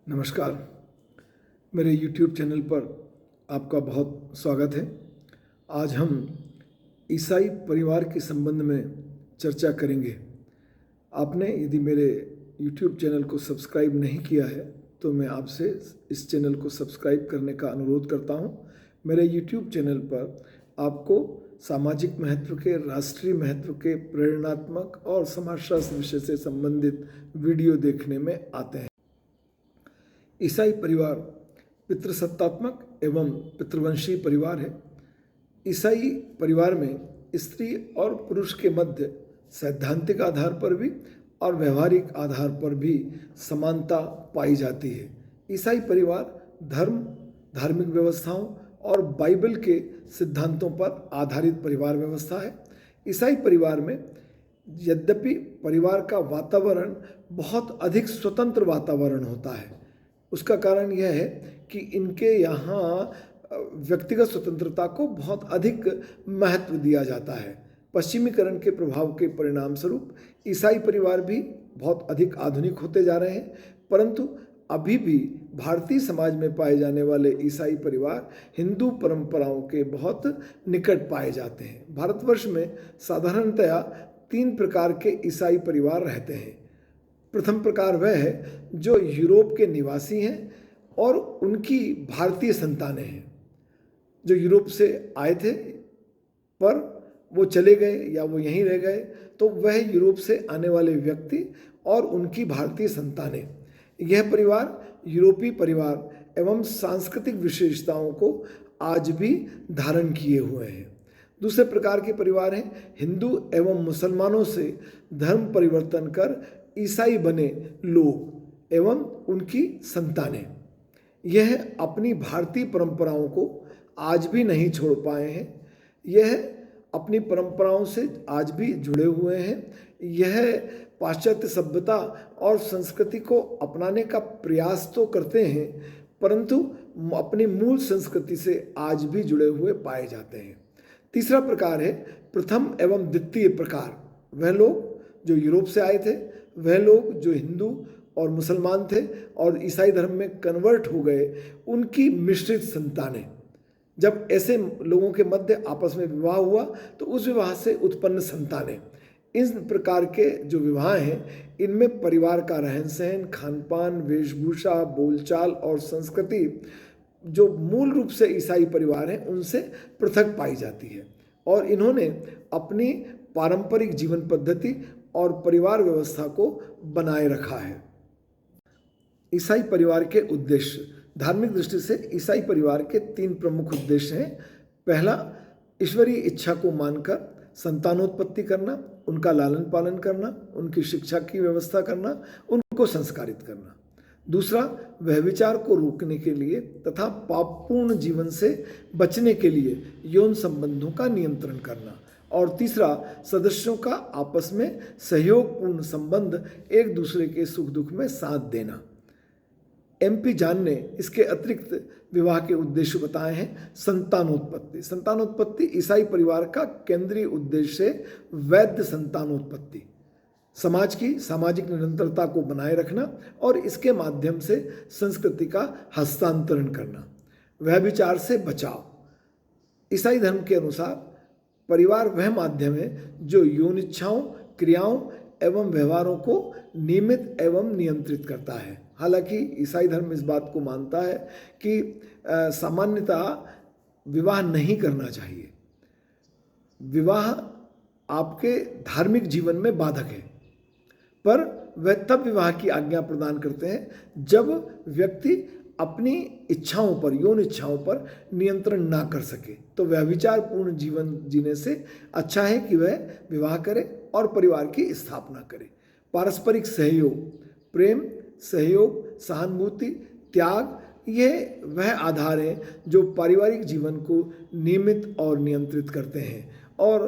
नमस्कार। मेरे YouTube channel पर आपका बहुत स्वागत है। आज हम ईसाई परिवार के संबंध में चर्चा करेंगे। आपने यदि मेरे YouTube चैनल को सब्सक्राइब नहीं किया है तो मैं आपसे इस चैनल को सब्सक्राइब करने का अनुरोध करता हूं। मेरे YouTube चैनल पर आपको सामाजिक महत्व के, राष्ट्रीय महत्व के, प्रेरणात्मक और समाजशास्त्र विषय से संबंधित वीडियो देखने में आते हैं। ईसाई परिवार पितृसत्तात्मक एवं पितृवंशीय परिवार है। ईसाई परिवार में स्त्री और पुरुष के मध्य सैद्धांतिक आधार पर भी और व्यवहारिक आधार पर भी समानता पाई जाती है। ईसाई परिवार धर्म, धार्मिक व्यवस्थाओं और बाइबल के सिद्धांतों पर आधारित परिवार व्यवस्था है। ईसाई परिवार में यद्यपि परिवार का वातावरण बहुत अधिक स्वतंत्र वातावरण होता है, उसका कारण यह है कि इनके यहाँ व्यक्तिगत स्वतंत्रता को बहुत अधिक महत्व दिया जाता है। पश्चिमीकरण के प्रभाव के परिणाम स्वरूप ईसाई परिवार भी बहुत अधिक आधुनिक होते जा रहे हैं, परंतु अभी भी भारतीय समाज में पाए जाने वाले ईसाई परिवार हिंदू परंपराओं के बहुत निकट पाए जाते हैं। भारतवर्ष में साधारणतया 3 प्रकार के ईसाई परिवार रहते हैं। प्रथम प्रकार वह है जो यूरोप के निवासी हैं और उनकी भारतीय संतानें हैं, जो यूरोप से आए थे पर वो चले गए या वो यहीं रह गए, तो वह यूरोप से आने वाले व्यक्ति और उनकी भारतीय संतानें। यह परिवार यूरोपीय परिवार एवं सांस्कृतिक विशेषताओं को आज भी धारण किए हुए हैं। दूसरे प्रकार के परिवार हैं हिंदू एवं मुसलमानों से धर्म परिवर्तन कर ईसाई बने लोग एवं उनकी संतानें। यह अपनी भारतीय परंपराओं को आज भी नहीं छोड़ पाए हैं। यह अपनी परंपराओं से आज भी जुड़े हुए हैं। यह पाश्चात्य सभ्यता और संस्कृति को अपनाने का प्रयास तो करते हैं, परंतु अपनी मूल संस्कृति से आज भी जुड़े हुए पाए जाते हैं। तीसरा प्रकार है प्रथम एवं द्वितीय प्रकार। वह लोग जो यूरोप से आए थे, वह लोग जो हिंदू और मुसलमान थे और ईसाई धर्म में कन्वर्ट हो गए, उनकी मिश्रित संतानें। जब ऐसे लोगों के मध्य आपस में विवाह हुआ तो उस विवाह से उत्पन्न संतानें। इस प्रकार के जो विवाह हैं, इनमें परिवार का रहन सहन, खान पान, वेशभूषा, बोलचाल और संस्कृति जो मूल रूप से ईसाई परिवार हैं उनसे पृथक पाई जाती है और इन्होंने अपनी पारंपरिक जीवन पद्धति और परिवार व्यवस्था को बनाए रखा है। ईसाई परिवार के उद्देश्य। धार्मिक दृष्टि से ईसाई परिवार के 3 प्रमुख उद्देश्य हैं। पहला, ईश्वरीय इच्छा को मानकर संतानोत्पत्ति करना, उनका लालन पालन करना, उनकी शिक्षा की व्यवस्था करना, उनको संस्कारित करना। दूसरा, व्यभिचार को रोकने के लिए तथा पापपूर्ण जीवन से बचने के लिए यौन संबंधों का नियंत्रण करना। और तीसरा, सदस्यों का आपस में सहयोगपूर्ण संबंध, एक दूसरे के सुख दुख में साथ देना। MP जान ने इसके अतिरिक्त विवाह के उद्देश्य बताए हैं। संतानोत्पत्ति। संतानोत्पत्ति ईसाई परिवार का केंद्रीय उद्देश्य है। वैध संतानोत्पत्ति, समाज की सामाजिक निरंतरता को बनाए रखना और इसके माध्यम से संस्कृति का हस्तांतरण करना। व्यभिचार से बचाव। ईसाई धर्म के अनुसार परिवार वह माध्यम है जो यौन इच्छाओं, क्रियाओं एवं व्यवहारों को नियमित एवं नियंत्रित करता है। हालांकि ईसाई धर्म इस बात को मानता है कि सामान्यतः विवाह नहीं करना चाहिए। विवाह आपके धार्मिक जीवन में बाधक है, पर वह तब विवाह की आज्ञा प्रदान करते हैं जब व्यक्ति अपनी इच्छाओं पर, यौन इच्छाओं पर नियंत्रण ना कर सके। तो व्यभिचारपूर्ण जीवन जीने से अच्छा है कि वह विवाह करे और परिवार की स्थापना करे। पारस्परिक सहयोग, प्रेम, सहयोग, सहानुभूति, त्याग, ये वह आधार हैं जो पारिवारिक जीवन को नियमित और नियंत्रित करते हैं। और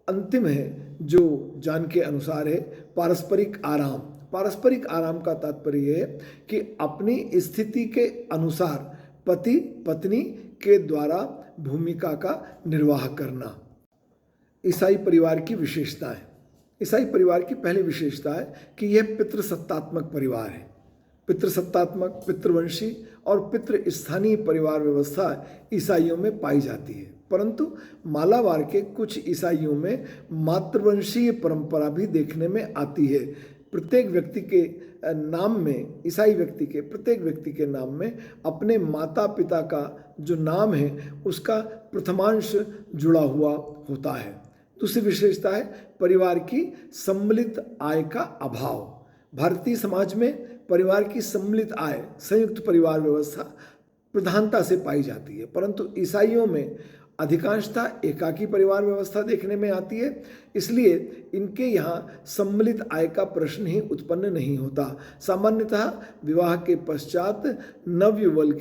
अंतिम है जो जान के अनुसार है पारस्परिक आराम। पारस्परिक आराम का तात्पर्य है कि अपनी स्थिति के अनुसार पति पत्नी के द्वारा भूमिका का निर्वाह करना। ईसाई परिवार की विशेषताएं। ईसाई परिवार की पहली विशेषता है कि यह पितृसत्तात्मक परिवार है। पितृसत्तात्मक, पितृवंशी और पितृस्थानीय परिवार व्यवस्था ईसाइयों में पाई जाती है, परंतु मालाबार के कुछ ईसाइयों में मातृवंशीय परंपरा भी देखने में आती है। प्रत्येक व्यक्ति के नाम में, ईसाई व्यक्ति के प्रत्येक व्यक्ति के नाम में अपने माता पिता का जो नाम है उसका प्रथमांश जुड़ा हुआ होता है। दूसरी विशेषता है परिवार की सम्मिलित आय का अभाव। भारतीय समाज में परिवार की सम्मिलित आय, संयुक्त परिवार व्यवस्था प्रधानता से पाई जाती है, परंतु ईसाइयों में अधिकांशतः एकाकी परिवार व्यवस्था देखने में आती है, इसलिए इनके यहाँ सम्मिलित आय का प्रश्न ही उत्पन्न नहीं होता। सामान्यतः विवाह के पश्चात नवयुगल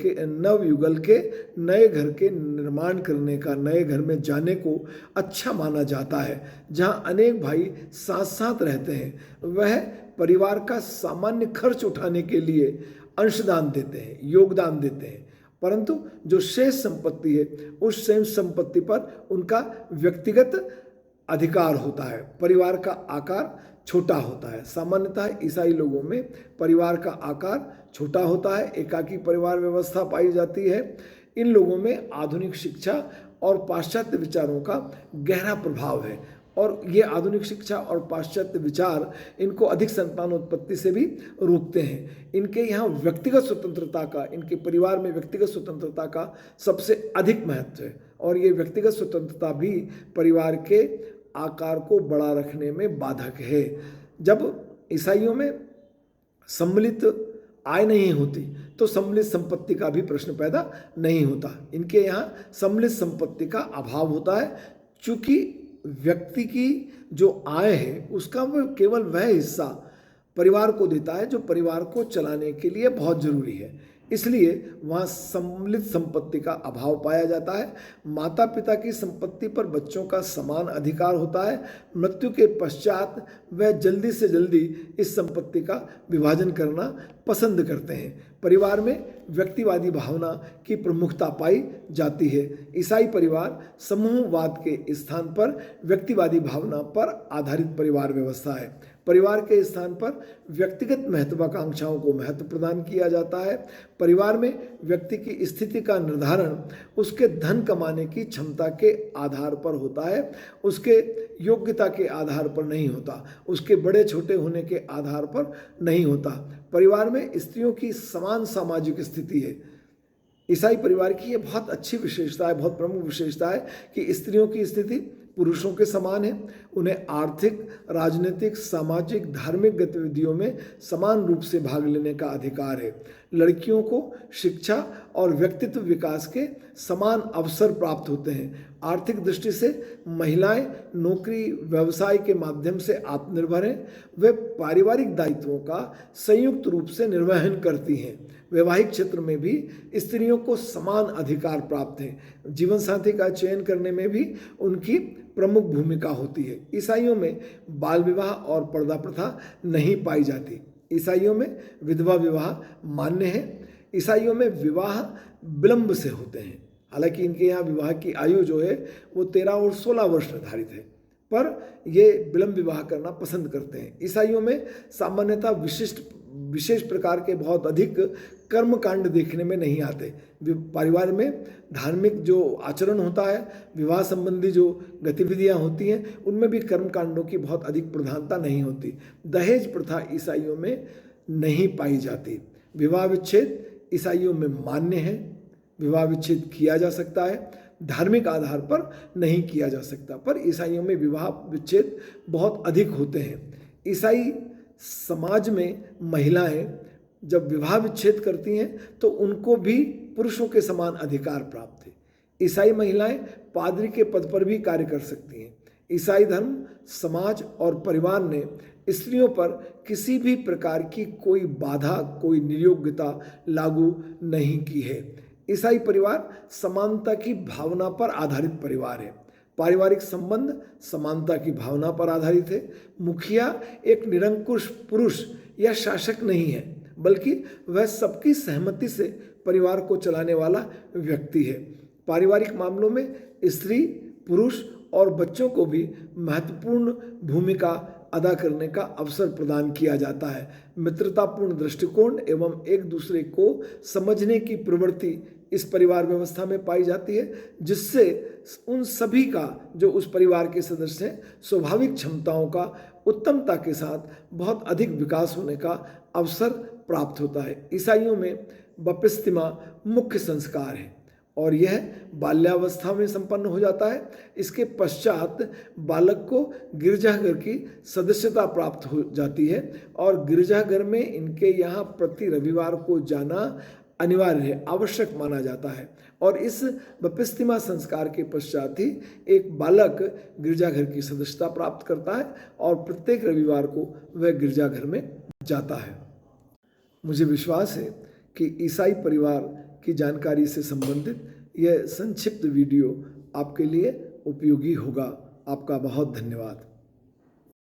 के नए घर के निर्माण करने का, नए घर में जाने को अच्छा माना जाता है। जहाँ अनेक भाई साथ साथ रहते हैं, वह परिवार का सामान्य खर्च उठाने के लिए अंशदान देते हैं, योगदान देते हैं, परंतु जो शेष संपत्ति है उस शेष संपत्ति पर उनका व्यक्तिगत अधिकार होता है। परिवार का आकार छोटा होता है। सामान्यतः ईसाई लोगों में परिवार का आकार छोटा होता है, एकाकी परिवार व्यवस्था पाई जाती है। इन लोगों में आधुनिक शिक्षा और पाश्चात्य विचारों का गहरा प्रभाव है, और ये आधुनिक शिक्षा और पाश्चात्य विचार इनको अधिक संतान उत्पत्ति से भी रोकते हैं। इनके यहाँ व्यक्तिगत स्वतंत्रता का, इनके परिवार में व्यक्तिगत स्वतंत्रता का सबसे अधिक महत्व है, और ये व्यक्तिगत स्वतंत्रता भी परिवार के आकार को बड़ा रखने में बाधक है। जब ईसाइयों में सम्मिलित आय नहीं होती तो सम्मिलित संपत्ति का भी प्रश्न पैदा नहीं होता। इनके यहाँ सम्मिलित संपत्ति का अभाव होता है, चूँकि व्यक्ति की जो आय है उसका वो केवल वह हिस्सा परिवार को देता है जो परिवार को चलाने के लिए बहुत जरूरी है, इसलिए वहाँ सम्मिलित संपत्ति का अभाव पाया जाता है। माता पिता की संपत्ति पर बच्चों का समान अधिकार होता है। मृत्यु के पश्चात वह जल्दी से जल्दी इस संपत्ति का विभाजन करना पसंद करते हैं। परिवार में व्यक्तिवादी भावना की प्रमुखता पाई जाती है। ईसाई परिवार समूहवाद के स्थान पर व्यक्तिवादी भावना पर आधारित परिवार व्यवस्था है। परिवार के स्थान पर व्यक्तिगत महत्वाकांक्षाओं को महत्व प्रदान किया जाता है। परिवार में व्यक्ति की स्थिति का निर्धारण उसके धन कमाने की क्षमता के आधार पर होता है, उसके योग्यता के आधार पर नहीं होता, उसके बड़े छोटे होने के आधार पर नहीं होता। परिवार में स्त्रियों की समान सामाजिक स्थिति है। ईसाई परिवार की ये बहुत अच्छी विशेषता है, बहुत प्रमुख विशेषता है कि स्त्रियों की स्थिति पुरुषों के समान है। उन्हें आर्थिक, राजनीतिक, सामाजिक, धार्मिक गतिविधियों में समान रूप से भाग लेने का अधिकार है। लड़कियों को शिक्षा और व्यक्तित्व विकास के समान अवसर प्राप्त होते हैं। आर्थिक दृष्टि से महिलाएं नौकरी, व्यवसाय के माध्यम से आत्मनिर्भर हैं। वे पारिवारिक दायित्वों का संयुक्त रूप से निर्वहन करती हैं। वैवाहिक क्षेत्र में भी स्त्रियों को समान अधिकार प्राप्त है। जीवन साथी का चयन करने में भी उनकी प्रमुख भूमिका होती है। ईसाइयों में बाल विवाह और पर्दा प्रथा नहीं पाई जाती। ईसाइयों में विधवा विवाह मान्य है। ईसाइयों में विवाह विलंब से होते हैं। हालांकि इनके यहाँ विवाह की आयु जो है वो 13 और 16 वर्ष निर्धारित है, पर ये विलंब विवाह करना पसंद करते हैं। ईसाइयों में सामान्यतः विशेष प्रकार के बहुत अधिक कर्म कांड देखने में नहीं आते। परिवार में धार्मिक जो आचरण होता है, विवाह संबंधी जो गतिविधियां होती हैं, उनमें भी कर्म कांडों की बहुत अधिक प्रधानता नहीं होती। दहेज प्रथा ईसाइयों में नहीं पाई जाती। विवाह विच्छेद ईसाइयों में मान्य है। विवाह विच्छेद किया जा सकता है, धार्मिक आधार पर नहीं किया जा सकता, पर ईसाइयों में विवाह विच्छेद बहुत अधिक होते हैं। ईसाई समाज में महिलाएं जब विवाह विच्छेद करती हैं तो उनको भी पुरुषों के समान अधिकार प्राप्त है। ईसाई महिलाएं पादरी के पद पर भी कार्य कर सकती हैं। ईसाई धर्म, समाज और परिवार ने स्त्रियों पर किसी भी प्रकार की कोई बाधा, कोई नियोग्यता लागू नहीं की है। ईसाई परिवार समानता की भावना पर आधारित परिवार है। पारिवारिक संबंध समानता की भावना पर आधारित है। मुखिया एक निरंकुश पुरुष या शासक नहीं है, बल्कि वह सबकी सहमति से परिवार को चलाने वाला व्यक्ति है। पारिवारिक मामलों में स्त्री, पुरुष और बच्चों को भी महत्वपूर्ण भूमिका अदा करने का अवसर प्रदान किया जाता है। मित्रतापूर्ण दृष्टिकोण एवं एक दूसरे को समझने की प्रवृत्ति इस परिवार व्यवस्था में पाई जाती है, जिससे उन सभी का जो उस परिवार के सदस्य हैं स्वाभाविक क्षमताओं का उत्तमता के साथ बहुत अधिक विकास होने का अवसर प्राप्त होता है। ईसाइयों में बपतिस्मा मुख्य संस्कार है और यह बाल्यावस्था में संपन्न हो जाता है। इसके पश्चात बालक को गिरजाघर की सदस्यता प्राप्त हो जाती है और गिरजाघर में इनके यहाँ प्रति रविवार को जाना अनिवार्य है, आवश्यक माना जाता है। और इस बपतिस्मा संस्कार के पश्चात ही एक बालक गिरजाघर की सदस्यता प्राप्त करता है और प्रत्येक रविवार को वह गिरजाघर में जाता है। मुझे विश्वास है कि ईसाई परिवार की जानकारी से संबंधित यह संक्षिप्त वीडियो आपके लिए उपयोगी होगा। आपका बहुत धन्यवाद।